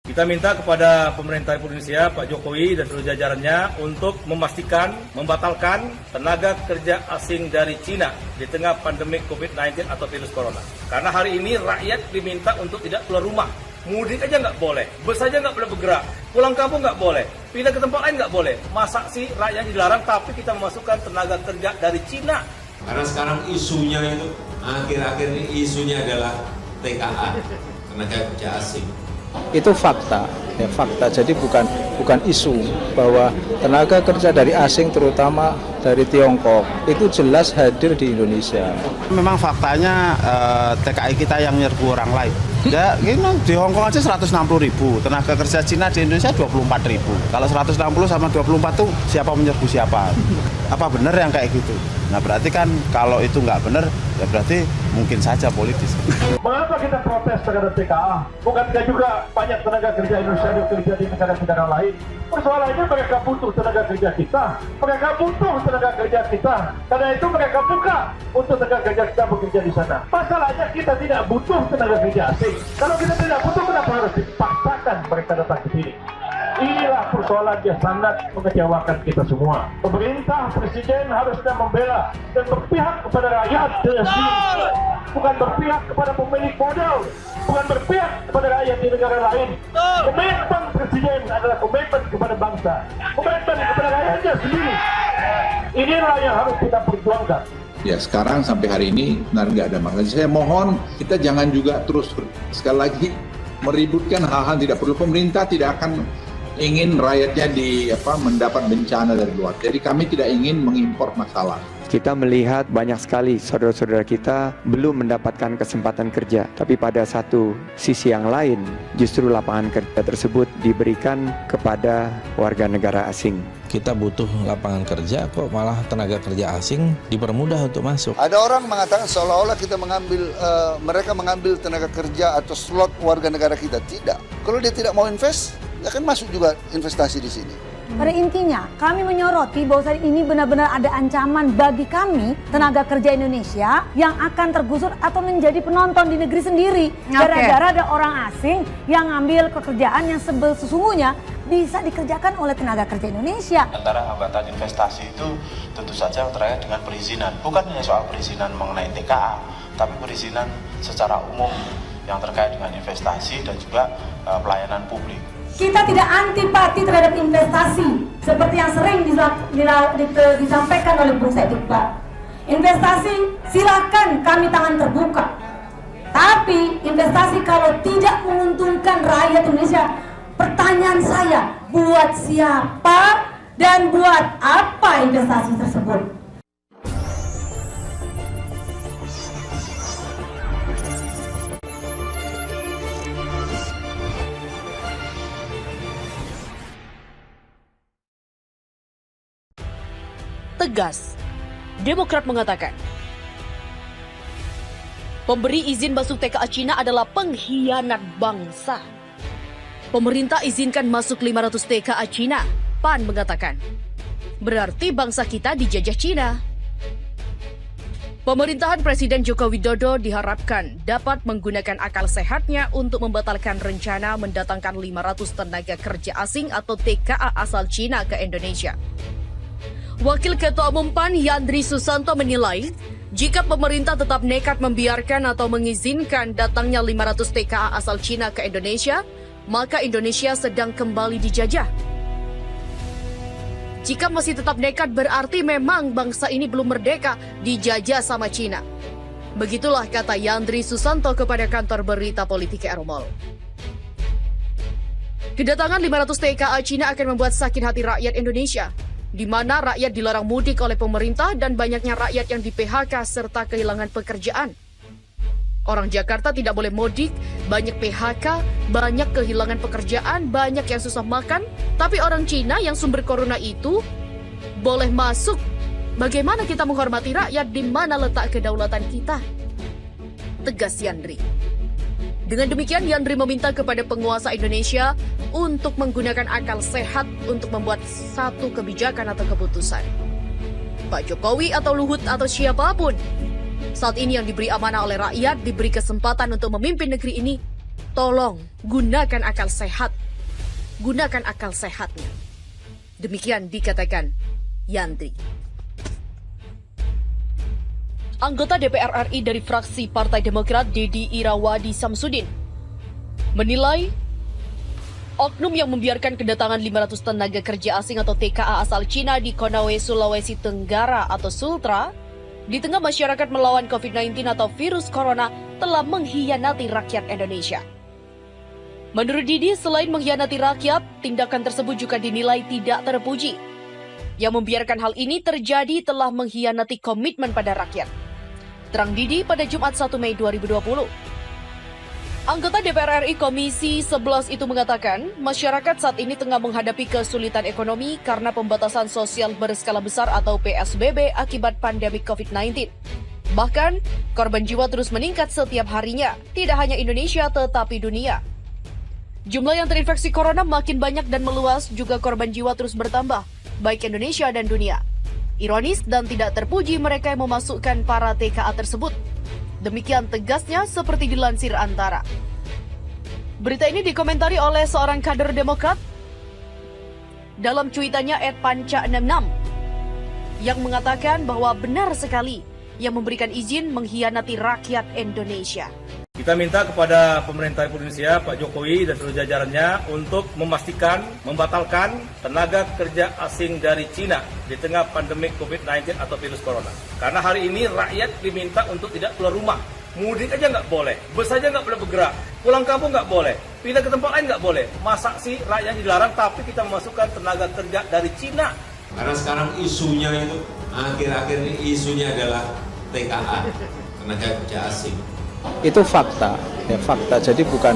Kita minta kepada pemerintah Republik Indonesia, Pak Jokowi dan seluruh jajarannya untuk memastikan, membatalkan tenaga kerja asing dari Cina di tengah pandemi COVID-19 atau virus corona. Karena hari ini rakyat diminta untuk tidak keluar rumah. Mudik aja nggak boleh, bus aja nggak boleh bergerak, pulang kampung nggak boleh, pindah ke tempat lain nggak boleh. Masa sih rakyat dilarang tapi kita memasukkan tenaga kerja dari Cina? Karena sekarang isunya itu, akhir-akhir ini isunya adalah TKA, tenaga kerja asing. Itu fakta, ya fakta. Jadi bukan isu bahwa tenaga kerja dari asing, terutama dari Tiongkok, itu jelas hadir di Indonesia. Memang faktanya TKI kita yang menyerbu orang lain. Ya, di Hong Kong aja 160.000, tenaga kerja Cina di Indonesia 24.000. Kalau 160 sama 24 tuh siapa menyerbu siapa? Apa benar yang kayak gitu? Nah berarti kan kalau itu nggak benar, ya berarti mungkin saja politis. Mengapa kita protes terhadap TKA? Bukankah juga banyak tenaga kerja Indonesia yang bekerja di negara-negara lain? Persoalannya mereka butuh tenaga kerja kita. Mereka butuh tenaga kerja kita. Karena itu mereka buka untuk tenaga kerja kita bekerja di sana. Masalahnya kita tidak butuh tenaga kerja asing. Kalau kita tidak butuh, kenapa harus dipaksakan mereka datang ke sini? Inilah persoalan yang sangat mengecewakan kita semua. Pemerintah, presiden harusnya membela dan berpihak kepada rakyat sendiri, bukan berpihak kepada pemilik modal, bukan berpihak kepada rakyat di negara lain. Komitmen presiden adalah komitmen kepada bangsa, komitmen kepada rakyatnya sendiri. Inilah yang harus kita perjuangkan. Ya sekarang sampai hari ini benar nggak ada masalah. Saya mohon kita jangan juga terus sekali lagi meributkan hal-hal tidak perlu. Pemerintah tidak akan ingin rakyatnya mendapat bencana dari luar. Jadi kami tidak ingin mengimpor masalah. Kita melihat banyak sekali saudara-saudara kita belum mendapatkan kesempatan kerja. Tapi pada satu sisi yang lain, justru lapangan kerja tersebut diberikan kepada warga negara asing. Kita butuh lapangan kerja, kok malah tenaga kerja asing dipermudah untuk masuk. Ada orang mengatakan seolah-olah kita mereka mengambil tenaga kerja atau slot warga negara kita. Tidak. Kalau dia tidak mau invest, ya kan masuk juga investasi di sini. Pada intinya, kami menyoroti bahwa saat ini benar-benar ada ancaman bagi kami, tenaga kerja Indonesia, yang akan tergusur atau menjadi penonton di negeri sendiri. Gara-gara ada orang asing yang ngambil pekerjaan yang sesungguhnya bisa dikerjakan oleh tenaga kerja Indonesia. Antara hambatan investasi itu tentu saja terkait dengan perizinan. Bukan hanya soal perizinan mengenai TKA, tapi perizinan secara umum yang terkait dengan investasi dan juga pelayanan publik. Kita tidak antipati terhadap investasi seperti yang sering disampaikan oleh Bung Said Iqbal. Investasi silakan, kami tangan terbuka. Tapi investasi kalau tidak menguntungkan rakyat Indonesia, pertanyaan saya, buat siapa dan buat apa investasi tersebut? Tegas, Demokrat mengatakan pemberi izin masuk TKA Cina adalah pengkhianat bangsa. Pemerintah izinkan masuk 500 TKA Cina, PAN mengatakan. Berarti bangsa kita dijajah Cina. Pemerintahan Presiden Joko Widodo diharapkan dapat menggunakan akal sehatnya untuk membatalkan rencana mendatangkan 500 tenaga kerja asing atau TKA asal Cina ke Indonesia. Wakil Ketua Umum PAN Yandri Susanto menilai, jika pemerintah tetap nekat membiarkan atau mengizinkan datangnya 500 TKA asal Cina ke Indonesia, maka Indonesia sedang kembali dijajah. Jika masih tetap nekat berarti memang bangsa ini belum merdeka, dijajah sama Cina. Begitulah kata Yandri Susanto kepada kantor berita politik Ermol. Kedatangan 500 TKA Cina akan membuat sakit hati rakyat Indonesia, di mana rakyat dilarang mudik oleh pemerintah dan banyaknya rakyat yang di-PHK serta kehilangan pekerjaan. Orang Jakarta tidak boleh mudik, banyak PHK, banyak kehilangan pekerjaan, banyak yang susah makan, tapi orang Cina yang sumber corona itu boleh masuk. Bagaimana kita menghormati rakyat, di mana letak kedaulatan kita? Tegas Yandri. Dengan demikian, Yandri meminta kepada penguasa Indonesia untuk menggunakan akal sehat untuk membuat satu kebijakan atau keputusan. Pak Jokowi atau Luhut atau siapapun, saat ini yang diberi amanah oleh rakyat, diberi kesempatan untuk memimpin negeri ini, Tolong gunakan akal sehat. Gunakan akal sehatnya. Demikian dikatakan Yandri. Anggota DPR RI dari fraksi Partai Demokrat Dedi Irawadi Samsudin menilai oknum yang membiarkan kedatangan 500 tenaga kerja asing atau TKA asal Cina di Konawe, Sulawesi Tenggara atau Sultra di tengah masyarakat melawan COVID-19 atau virus corona telah mengkhianati rakyat Indonesia. Menurut Didi, selain mengkhianati rakyat, tindakan tersebut juga dinilai tidak terpuji. Yang membiarkan hal ini terjadi telah mengkhianati komitmen pada rakyat. Terang Didi pada Jumat 1 Mei 2020. Anggota DPR RI Komisi 11 itu mengatakan, masyarakat saat ini tengah menghadapi kesulitan ekonomi karena pembatasan sosial berskala besar atau PSBB akibat pandemi COVID-19. Bahkan, korban jiwa terus meningkat setiap harinya, tidak hanya Indonesia tetapi dunia. Jumlah yang terinfeksi corona makin banyak dan meluas, juga korban jiwa terus bertambah, baik Indonesia dan dunia. Ironis dan tidak terpuji mereka yang memasukkan para TKA tersebut. Demikian tegasnya seperti dilansir Antara. Berita ini dikomentari oleh seorang kader Demokrat dalam cuitannya @panca66 yang mengatakan bahwa benar sekali yang memberikan izin mengkhianati rakyat Indonesia. Kita minta kepada pemerintah Republik Indonesia, Pak Jokowi dan seluruh jajarannya untuk memastikan, membatalkan tenaga kerja asing dari Cina di tengah pandemi COVID-19 atau virus corona. Karena hari ini rakyat diminta untuk tidak keluar rumah. Mudik aja nggak boleh, bus aja nggak boleh bergerak, pulang kampung nggak boleh, pindah ke tempat lain nggak boleh. Masa sih rakyat dilarang tapi kita memasukkan tenaga kerja dari Cina? Karena sekarang isunya itu, akhir-akhir ini isunya adalah TKA, tenaga kerja asing. Itu fakta, ya fakta. Jadi bukan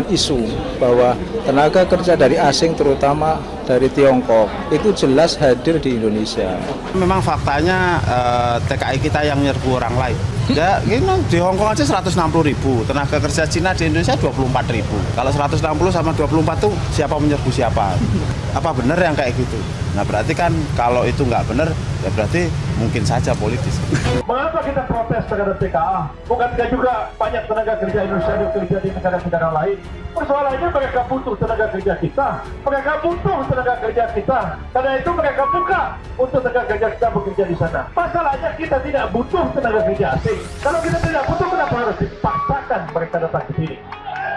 isu bahwa tenaga kerja dari asing, terutama dari Tiongkok, itu jelas hadir di Indonesia. Memang faktanya TKI kita yang menyerbu orang lain. Ya, di Hong Kong aja 160.000, tenaga kerja Cina di Indonesia 24.000. Kalau 160 sama 24 tuh siapa menyerbu siapa? Apa benar yang kayak gitu? Nah berarti kan kalau itu nggak benar, ya berarti mungkin saja politis. Mengapa kita protes terhadap TKA? Bukankah juga banyak tenaga kerja Indonesia bekerja di negara-negara lain? Persoalannya mereka butuh tenaga kerja kita. Mereka butuh tenaga kerja kita. Karena itu mereka buka untuk tenaga kerja kita bekerja di sana. Masalahnya kita tidak butuh tenaga kerja asing. Kalau kita tidak butuh, kenapa harus dipaksakan mereka datang ke sini?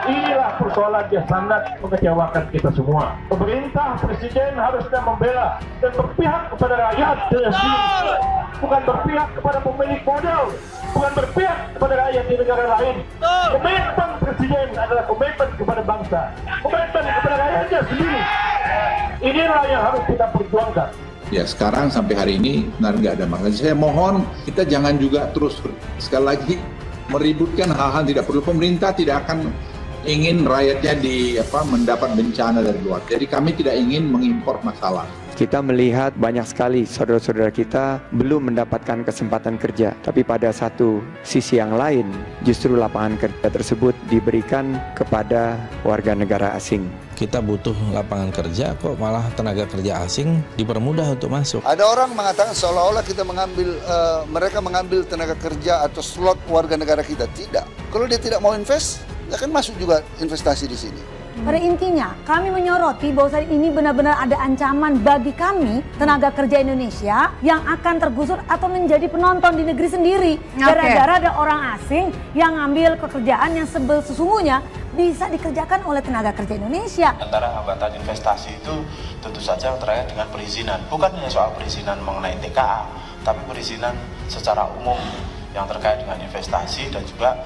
Inilah persoalan yang sangat mengecewakan kita semua. Pemerintah, presiden harusnya membela dan berpihak kepada rakyat sendiri, bukan berpihak kepada pemilik modal, bukan berpihak kepada rakyat di negara lain. Komitmen presiden adalah komitmen kepada bangsa, komitmen kepada rakyatnya sendiri. Inilah yang harus kita perjuangkan. Ya sekarang sampai hari ini benar nggak ada masalah. Saya mohon kita jangan juga terus sekali lagi meributkan hal-hal tidak perlu. Pemerintah tidak akan ingin rakyatnya mendapat bencana dari luar. Jadi kami tidak ingin mengimpor masalah. Kita melihat banyak sekali saudara-saudara kita belum mendapatkan kesempatan kerja. Tapi pada satu sisi yang lain, justru lapangan kerja tersebut diberikan kepada warga negara asing. Kita butuh lapangan kerja, kok malah tenaga kerja asing dipermudah untuk masuk. Ada orang mengatakan seolah-olah kita mereka mengambil tenaga kerja atau slot warga negara kita. Tidak. Kalau dia tidak mau invest, ya kan masuk juga investasi di sini. Pada intinya, kami menyoroti bahwa saat ini benar-benar ada ancaman bagi kami, tenaga kerja Indonesia, yang akan tergusur atau menjadi penonton di negeri sendiri. Gara-gara ada orang asing yang ngambil pekerjaan yang sesungguhnya bisa dikerjakan oleh tenaga kerja Indonesia. Antara hambatan investasi itu tentu saja terkait dengan perizinan. Bukan hanya soal perizinan mengenai TKA, tapi perizinan secara umum yang terkait dengan investasi dan juga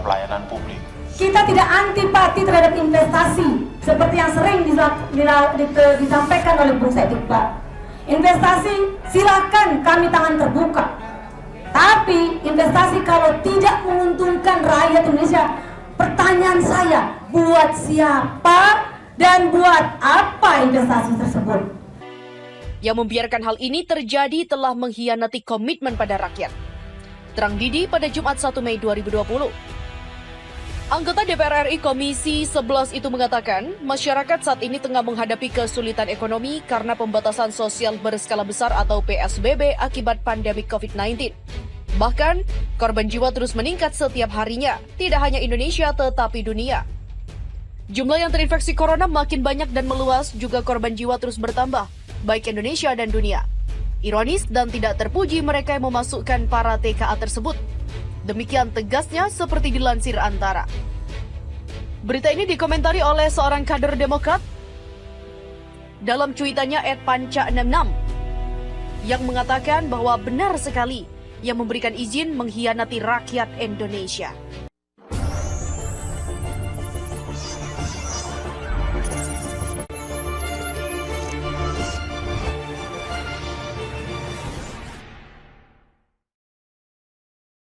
pelayanan publik. Kita tidak antipati terhadap investasi seperti yang sering disampaikan oleh Bung Said Iqbal. Investasi silakan, kami tangan terbuka. Tapi investasi kalau tidak menguntungkan rakyat Indonesia, pertanyaan saya, buat siapa dan buat apa investasi tersebut? Yang membiarkan hal ini terjadi telah mengkhianati komitmen pada rakyat. Terang Didi pada Jumat 1 Mei 2020. Anggota DPR RI Komisi 11 itu mengatakan, masyarakat saat ini tengah menghadapi kesulitan ekonomi karena pembatasan sosial berskala besar atau PSBB akibat pandemi COVID-19. Bahkan, korban jiwa terus meningkat setiap harinya, tidak hanya Indonesia tetapi dunia. Jumlah yang terinfeksi corona makin banyak dan meluas, juga korban jiwa terus bertambah, baik Indonesia dan dunia. Ironis dan tidak terpuji mereka yang memasukkan para TKA tersebut. Demikian tegasnya seperti dilansir Antara. Berita ini dikomentari oleh seorang kader Demokrat dalam cuitannya @panca66 yang mengatakan bahwa benar sekali yang memberikan izin mengkhianati rakyat Indonesia.